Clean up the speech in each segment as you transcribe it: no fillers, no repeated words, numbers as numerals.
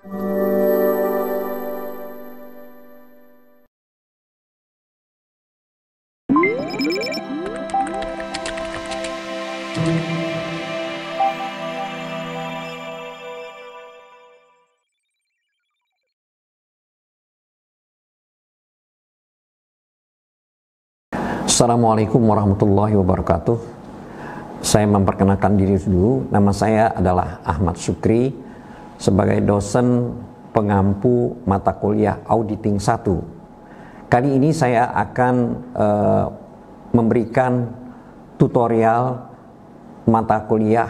Assalamualaikum warahmatullahi wabarakatuh. Saya memperkenalkan diri dulu. Nama saya adalah Ahmad Syukri sebagai dosen pengampu mata kuliah Auditing 1. Kali ini saya akan memberikan tutorial mata kuliah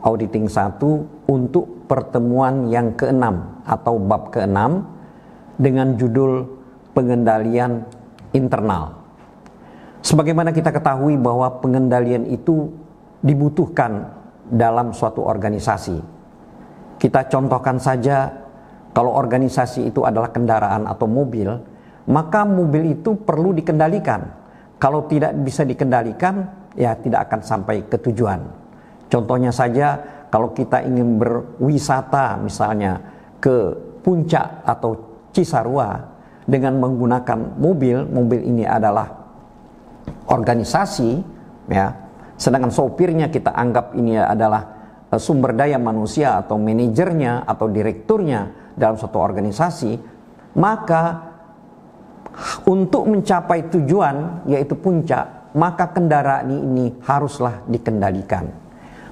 Auditing 1 untuk pertemuan yang ke-6 atau bab ke-6 dengan judul pengendalian internal. Sebagaimana kita ketahui bahwa pengendalian itu dibutuhkan dalam suatu organisasi. Kita contohkan saja, kalau organisasi itu adalah kendaraan atau mobil, maka mobil itu perlu dikendalikan. Kalau tidak bisa dikendalikan, ya tidak akan sampai ke tujuan. Contohnya saja, kalau kita ingin berwisata misalnya ke Puncak atau Cisarua dengan menggunakan mobil ini adalah organisasi, ya, sedangkan sopirnya kita anggap ini adalah sumber daya manusia atau manajernya atau direkturnya dalam suatu organisasi, maka untuk mencapai tujuan yaitu puncak, maka kendaraan ini haruslah dikendalikan.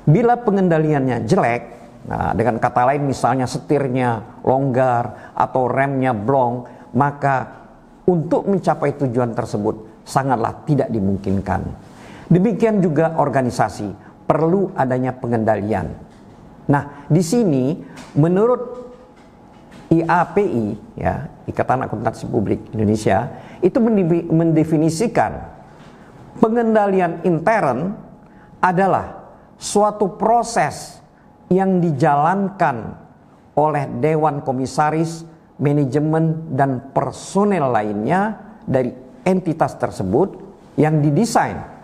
Bila pengendaliannya jelek, nah, dengan kata lain misalnya setirnya longgar atau remnya blong, maka untuk mencapai tujuan tersebut sangatlah tidak dimungkinkan. Demikian juga organisasi perlu adanya pengendalian. Nah, di sini menurut IAPI, ya, Ikatan Akuntansi Publik Indonesia, itu mendefinisikan pengendalian intern adalah suatu proses yang dijalankan oleh Dewan Komisaris, manajemen dan personel lainnya dari entitas tersebut yang didesain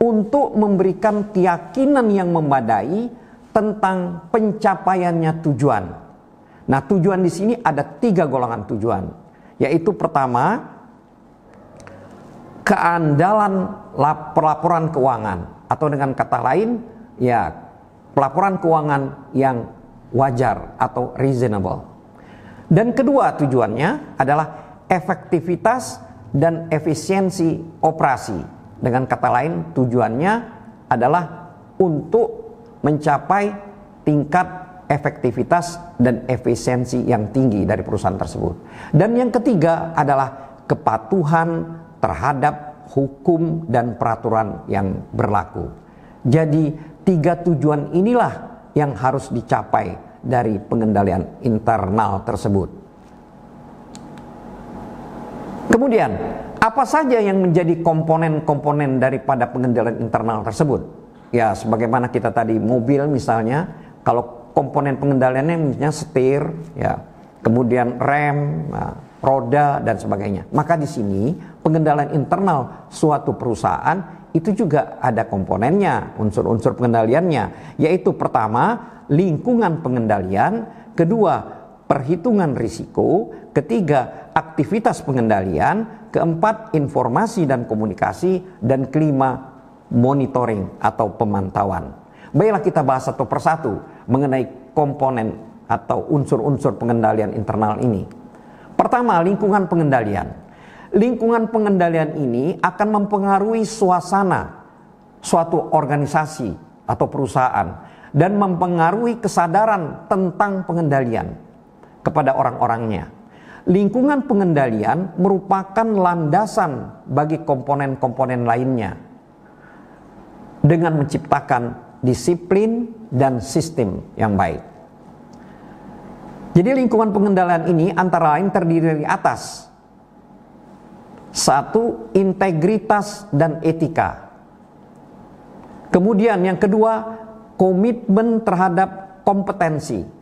untuk memberikan keyakinan yang memadai tentang pencapaiannya tujuan. Nah, tujuan di sini ada 3 golongan tujuan, yaitu pertama, keandalan pelaporan keuangan, atau dengan kata lain, ya, pelaporan keuangan yang wajar atau reasonable. Dan kedua tujuannya adalah efektivitas dan efisiensi operasi. Dengan kata lain, tujuannya adalah untuk mencapai tingkat efektivitas dan efisiensi yang tinggi dari perusahaan tersebut. Dan yang ketiga adalah kepatuhan terhadap hukum dan peraturan yang berlaku. Jadi 3 tujuan inilah yang harus dicapai dari pengendalian internal tersebut. Kemudian, apa saja yang menjadi komponen-komponen daripada pengendalian internal tersebut? Ya, sebagaimana kita tadi mobil misalnya, kalau komponen pengendaliannya misalnya setir, ya, kemudian rem, nah, roda dan sebagainya. Maka di sini pengendalian internal suatu perusahaan itu juga ada komponennya, unsur-unsur pengendaliannya, yaitu pertama, lingkungan pengendalian, kedua, perhitungan risiko, ketiga, aktivitas pengendalian, keempat, informasi dan komunikasi, dan kelima, monitoring atau pemantauan. Baiklah kita bahas satu persatu mengenai komponen atau unsur-unsur pengendalian internal ini. Pertama, lingkungan pengendalian. Lingkungan pengendalian ini akan mempengaruhi suasana suatu organisasi atau perusahaan dan mempengaruhi kesadaran tentang pengendalian kepada orang-orangnya. Lingkungan pengendalian merupakan landasan bagi komponen-komponen lainnya dengan menciptakan disiplin dan sistem yang baik. Jadi lingkungan pengendalian ini antara lain terdiri dari atas. 1. Integritas dan etika. Kemudian yang kedua, komitmen terhadap kompetensi.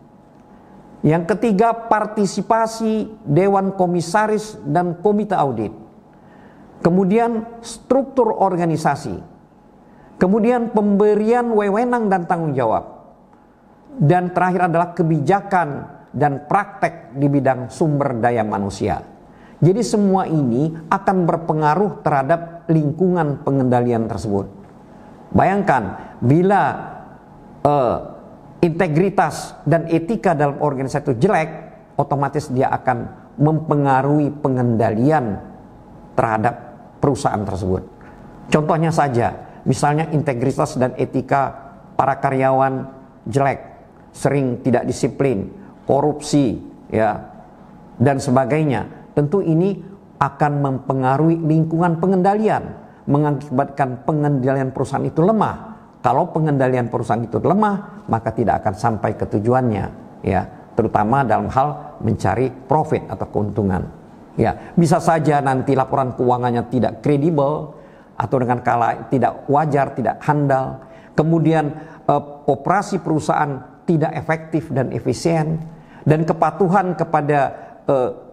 Yang ketiga, partisipasi Dewan Komisaris dan Komite Audit. Kemudian struktur organisasi. Kemudian pemberian wewenang dan tanggung jawab. Dan terakhir adalah kebijakan dan praktek di bidang sumber daya manusia. Jadi semua ini akan berpengaruh terhadap lingkungan pengendalian tersebut. Bayangkan bila integritas dan etika dalam organisasi itu jelek, otomatis dia akan mempengaruhi pengendalian terhadap perusahaan tersebut. Contohnya saja, misalnya integritas dan etika para karyawan jelek, sering tidak disiplin, korupsi, ya, dan sebagainya. Tentu ini akan mempengaruhi lingkungan pengendalian, mengakibatkan pengendalian perusahaan itu lemah. Kalau pengendalian perusahaan itu lemah, maka tidak akan sampai ke tujuannya, ya, terutama dalam hal mencari profit atau keuntungan. Ya, bisa saja nanti laporan keuangannya tidak kredibel atau dengan tidak wajar, tidak handal. Kemudian operasi perusahaan tidak efektif dan efisien, dan kepatuhan kepada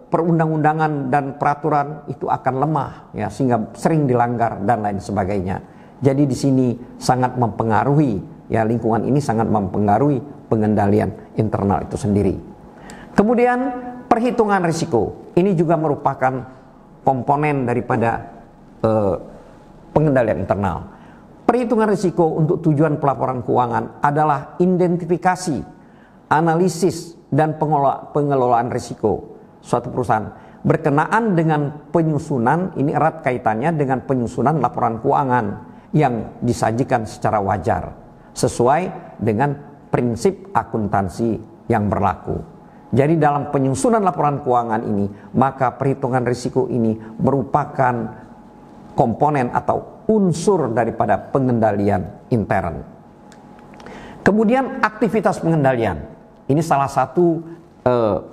perundang-undangan dan peraturan itu akan lemah, ya, sehingga sering dilanggar dan lain sebagainya. Jadi di sini sangat mempengaruhi, ya, lingkungan ini sangat mempengaruhi pengendalian internal itu sendiri. Kemudian perhitungan risiko ini juga merupakan komponen daripada pengendalian internal. Perhitungan risiko untuk tujuan pelaporan keuangan adalah identifikasi, analisis, dan pengelolaan risiko suatu perusahaan berkenaan dengan penyusunan, ini erat kaitannya dengan penyusunan laporan keuangan yang disajikan secara wajar sesuai dengan prinsip akuntansi yang berlaku. Jadi dalam penyusunan laporan keuangan ini, maka perhitungan risiko ini merupakan komponen atau unsur daripada pengendalian intern. Kemudian aktivitas pengendalian. Ini salah satu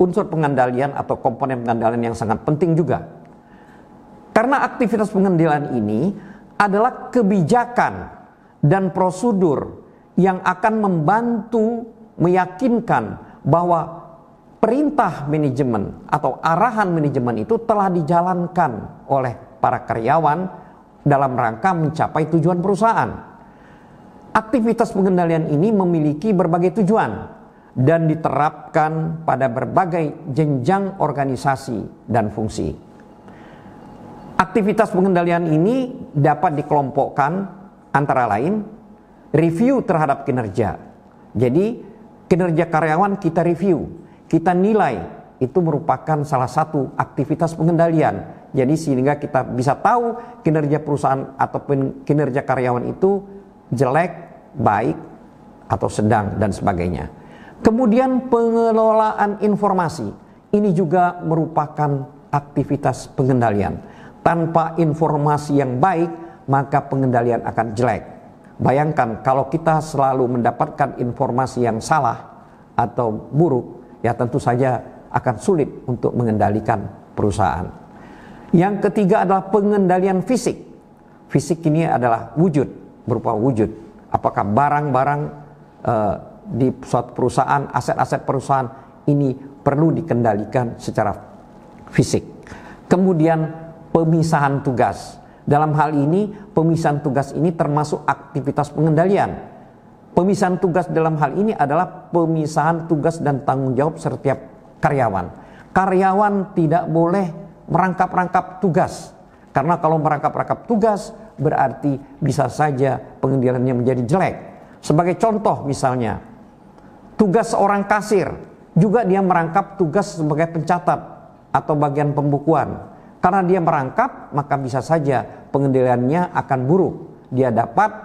unsur pengendalian atau komponen pengendalian yang sangat penting juga. Karena aktivitas pengendalian ini adalah kebijakan dan prosedur yang akan membantu meyakinkan bahwa perintah manajemen atau arahan manajemen itu telah dijalankan oleh para karyawan dalam rangka mencapai tujuan perusahaan. Aktivitas pengendalian ini memiliki berbagai tujuan dan diterapkan pada berbagai jenjang organisasi dan fungsi. Aktivitas pengendalian ini dapat dikelompokkan antara lain review terhadap kinerja. Jadi kinerja karyawan kita review, kita nilai, itu merupakan salah satu aktivitas pengendalian. Jadi sehingga kita bisa tahu kinerja perusahaan ataupun kinerja karyawan itu jelek, baik, atau sedang dan sebagainya. Kemudian pengelolaan informasi, ini juga merupakan aktivitas pengendalian. Tanpa informasi yang baik, maka pengendalian akan jelek. Bayangkan kalau kita selalu mendapatkan informasi yang salah atau buruk, ya tentu saja akan sulit untuk mengendalikan perusahaan. Yang ketiga adalah pengendalian fisik. Fisik ini adalah wujud, berupa wujud. Apakah barang-barang di suatu perusahaan, aset-aset perusahaan ini perlu dikendalikan secara fisik. Kemudian pemisahan tugas. Dalam hal ini, pemisahan tugas ini termasuk aktivitas pengendalian. Pemisahan tugas dalam hal ini adalah pemisahan tugas dan tanggung jawab setiap karyawan. Karyawan tidak boleh merangkap-rangkap tugas. Karena kalau merangkap-rangkap tugas, berarti bisa saja pengendaliannya menjadi jelek. Sebagai contoh misalnya, tugas seorang kasir, juga dia merangkap tugas sebagai pencatat atau bagian pembukuan. Karena dia merangkap, maka bisa saja pengendaliannya akan buruk. Dia dapat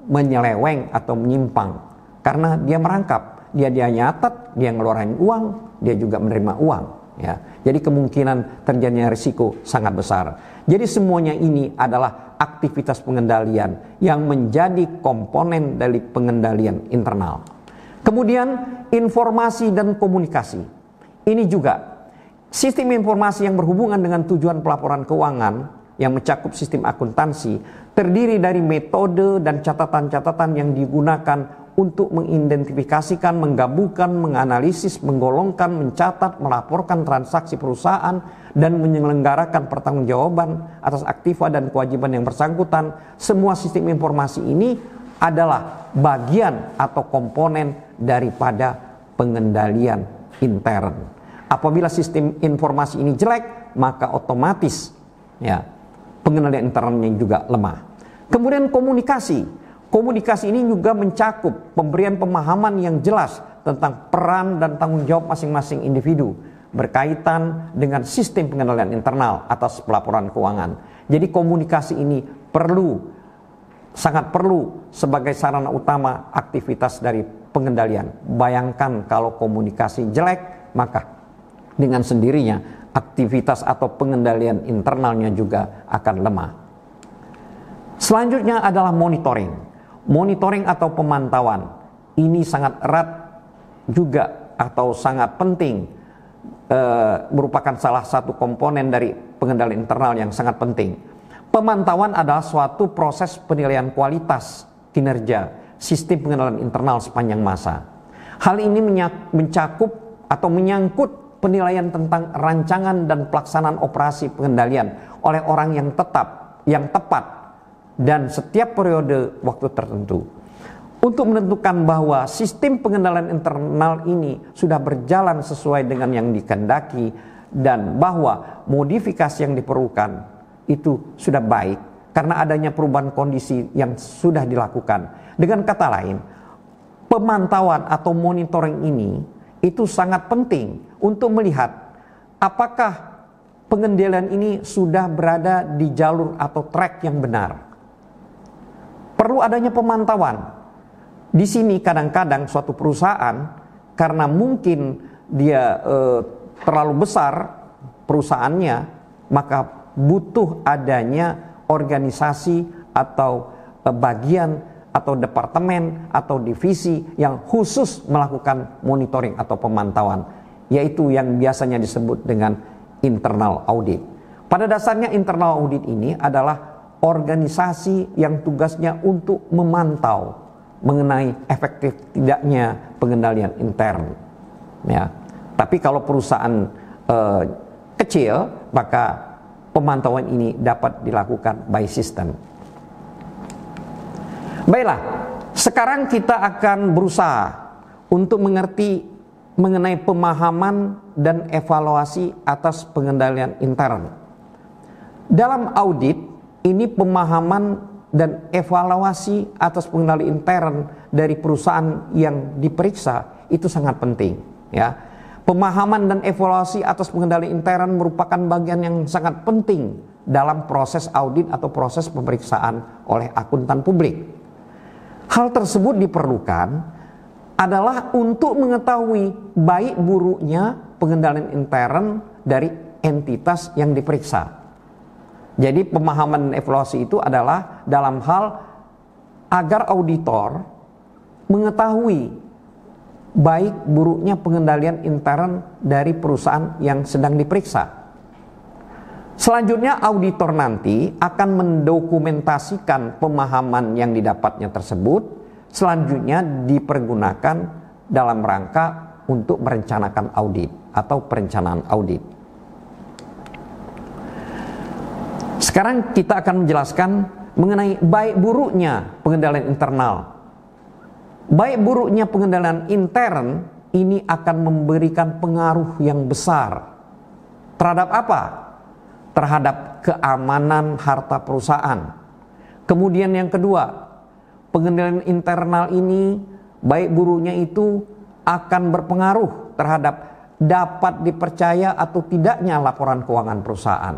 menyeleweng atau menyimpang. Karena dia merangkap, dia nyatat, dia ngeluarin uang, dia juga menerima uang. Ya. Jadi kemungkinan terjadinya risiko sangat besar. Jadi semuanya ini adalah aktivitas pengendalian yang menjadi komponen dari pengendalian internal. Kemudian informasi dan komunikasi. Ini juga sistem informasi yang berhubungan dengan tujuan pelaporan keuangan yang mencakup sistem akuntansi terdiri dari metode dan catatan-catatan yang digunakan untuk mengidentifikasikan, menggabungkan, menganalisis, menggolongkan, mencatat, melaporkan transaksi perusahaan dan menyelenggarakan pertanggungjawaban atas aktiva dan kewajiban yang bersangkutan. Semua sistem informasi ini adalah bagian atau komponen daripada pengendalian intern. Apabila sistem informasi ini jelek, maka otomatis ya pengendalian internalnya juga lemah. Kemudian komunikasi. Komunikasi ini juga mencakup pemberian pemahaman yang jelas tentang peran dan tanggung jawab masing-masing individu berkaitan dengan sistem pengendalian internal atas pelaporan keuangan. Jadi komunikasi ini sangat perlu sebagai sarana utama aktivitas dari pengendalian. Bayangkan kalau komunikasi jelek, maka dengan sendirinya aktivitas atau pengendalian internalnya juga akan lemah. Selanjutnya adalah monitoring. Monitoring atau pemantauan. Ini sangat erat juga atau sangat penting, merupakan salah satu komponen dari pengendalian internal yang sangat penting. Pemantauan adalah suatu proses penilaian kualitas kinerja sistem pengendalian internal sepanjang masa. Hal ini mencakup atau menyangkut penilaian tentang rancangan dan pelaksanaan operasi pengendalian oleh orang yang tepat dan setiap periode waktu tertentu. Untuk menentukan bahwa sistem pengendalian internal ini sudah berjalan sesuai dengan yang dikehendaki dan bahwa modifikasi yang diperlukan itu sudah baik karena adanya perubahan kondisi yang sudah dilakukan. Dengan kata lain, pemantauan atau monitoring ini itu sangat penting untuk melihat apakah pengendalian ini sudah berada di jalur atau track yang benar. Perlu adanya pemantauan. Di sini kadang-kadang suatu perusahaan karena mungkin dia terlalu besar perusahaannya, maka butuh adanya organisasi atau bagian atau departemen atau divisi yang khusus melakukan monitoring atau pemantauan, yaitu yang biasanya disebut dengan internal audit. Pada dasarnya internal audit ini adalah organisasi yang tugasnya untuk memantau mengenai efektif tidaknya pengendalian intern. Ya. Tapi kalau perusahaan kecil, maka pemantauan ini dapat dilakukan by system. Baiklah, sekarang kita akan berusaha untuk mengerti mengenai pemahaman dan evaluasi atas pengendalian intern. Dalam audit, ini pemahaman dan evaluasi atas pengendalian intern dari perusahaan yang diperiksa itu sangat penting, ya. Pemahaman dan evaluasi atas pengendalian intern merupakan bagian yang sangat penting dalam proses audit atau proses pemeriksaan oleh akuntan publik. Hal tersebut diperlukan adalah untuk mengetahui baik buruknya pengendalian intern dari entitas yang diperiksa. Jadi pemahaman dan evaluasi itu adalah dalam hal agar auditor mengetahui baik buruknya pengendalian intern dari perusahaan yang sedang diperiksa. Selanjutnya auditor nanti akan mendokumentasikan pemahaman yang didapatnya tersebut, selanjutnya dipergunakan dalam rangka untuk merencanakan audit atau perencanaan audit. Sekarang kita akan menjelaskan mengenai baik buruknya pengendalian internal. Baik buruknya pengendalian intern ini akan memberikan pengaruh yang besar terhadap apa? Terhadap keamanan harta perusahaan. Kemudian yang kedua, pengendalian internal ini baik buruknya itu akan berpengaruh terhadap dapat dipercaya atau tidaknya laporan keuangan perusahaan.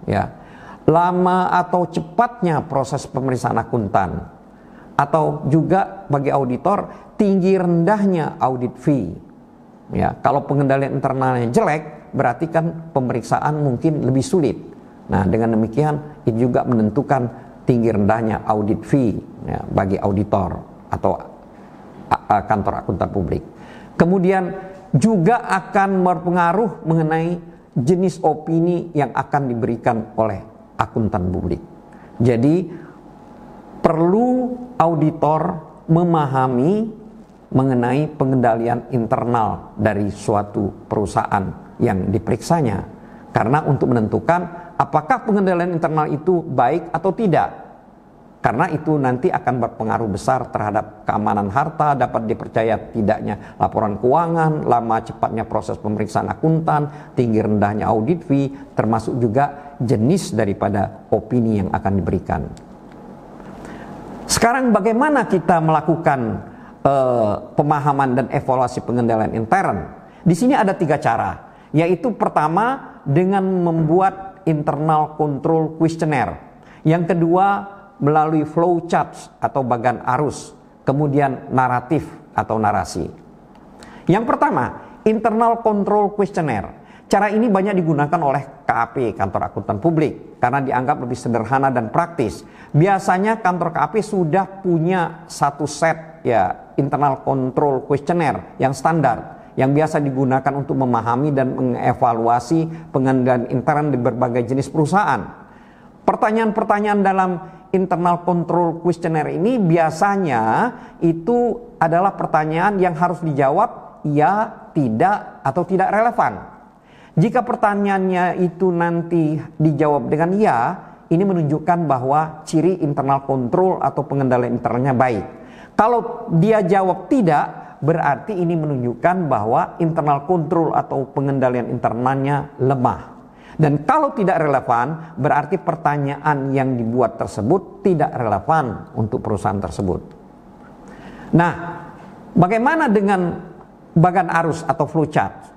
Ya. Lama atau cepatnya proses pemeriksaan akuntan, atau juga bagi auditor tinggi rendahnya audit fee. Ya, kalau pengendalian internalnya jelek, berarti kan pemeriksaan mungkin lebih sulit. Nah, dengan demikian itu juga menentukan tinggi rendahnya audit fee ya, bagi auditor atau kantor akuntan publik. Kemudian juga akan berpengaruh mengenai jenis opini yang akan diberikan oleh akuntan publik. Jadi perlu auditor memahami mengenai pengendalian internal dari suatu perusahaan yang diperiksanya, karena untuk menentukan apakah pengendalian internal itu baik atau tidak. Karena itu nanti akan berpengaruh besar terhadap keamanan harta, dapat dipercaya tidaknya laporan keuangan, lama cepatnya proses pemeriksaan akuntan, tinggi rendahnya audit fee, termasuk juga jenis daripada opini yang akan diberikan. Sekarang bagaimana kita melakukan pemahaman dan evaluasi pengendalian intern? Di sini ada 3 cara, yaitu pertama dengan membuat internal control questionnaire. Yang kedua melalui flow charts atau bagan arus, kemudian naratif atau narasi. Yang pertama, internal control questionnaire. Cara ini banyak digunakan oleh KAP, kantor akuntan publik, karena dianggap lebih sederhana dan praktis. Biasanya kantor KAP sudah punya satu set ya internal control questionnaire yang standar, yang biasa digunakan untuk memahami dan mengevaluasi pengendalian intern di berbagai jenis perusahaan. Pertanyaan-pertanyaan dalam internal control questionnaire ini biasanya itu adalah pertanyaan yang harus dijawab ya, tidak, atau tidak relevan. Jika pertanyaannya itu nanti dijawab dengan ya, ini menunjukkan bahwa ciri internal control atau pengendalian internalnya baik. Kalau dia jawab tidak, berarti ini menunjukkan bahwa internal control atau pengendalian internalnya lemah. Dan kalau tidak relevan, berarti pertanyaan yang dibuat tersebut tidak relevan untuk perusahaan tersebut. Nah, bagaimana dengan bagan arus atau flowchart?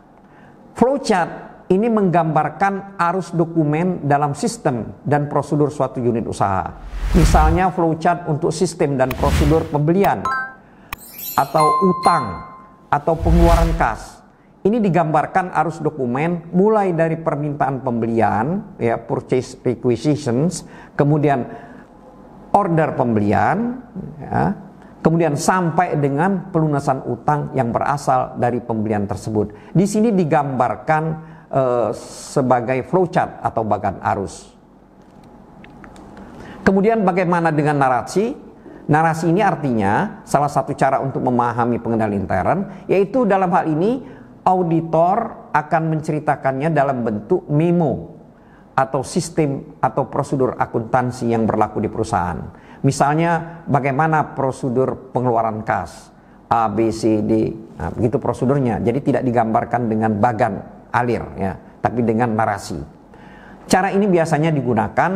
Flowchart ini menggambarkan arus dokumen dalam sistem dan prosedur suatu unit usaha. Misalnya flowchart untuk sistem dan prosedur pembelian, atau utang, atau pengeluaran kas. Ini digambarkan arus dokumen mulai dari permintaan pembelian, ya, purchase requisitions, kemudian order pembelian, ya, kemudian sampai dengan pelunasan utang yang berasal dari pembelian tersebut. Di sini digambarkan sebagai flowchart atau bagan arus. Kemudian bagaimana dengan narasi? Narasi ini artinya salah satu cara untuk memahami pengendalian intern, yaitu dalam hal ini auditor akan menceritakannya dalam bentuk memo atau sistem atau prosedur akuntansi yang berlaku di perusahaan. Misalnya bagaimana prosedur pengeluaran kas A, B, C, D. Nah, begitu prosedurnya. Jadi tidak digambarkan dengan bagan alir, ya, tapi dengan narasi. Cara ini biasanya digunakan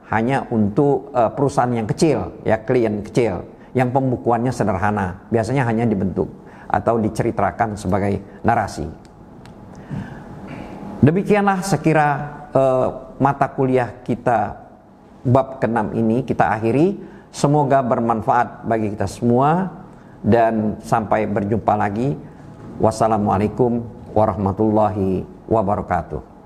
hanya untuk perusahaan yang kecil, ya, klien kecil, yang pembukuannya sederhana. Biasanya hanya dibentuk atau diceritakan sebagai narasi. Demikianlah sekira mata kuliah kita bab ke-6 ini kita akhiri. Semoga bermanfaat bagi kita semua dan sampai berjumpa lagi. Wassalamualaikum warahmatullahi wabarakatuh.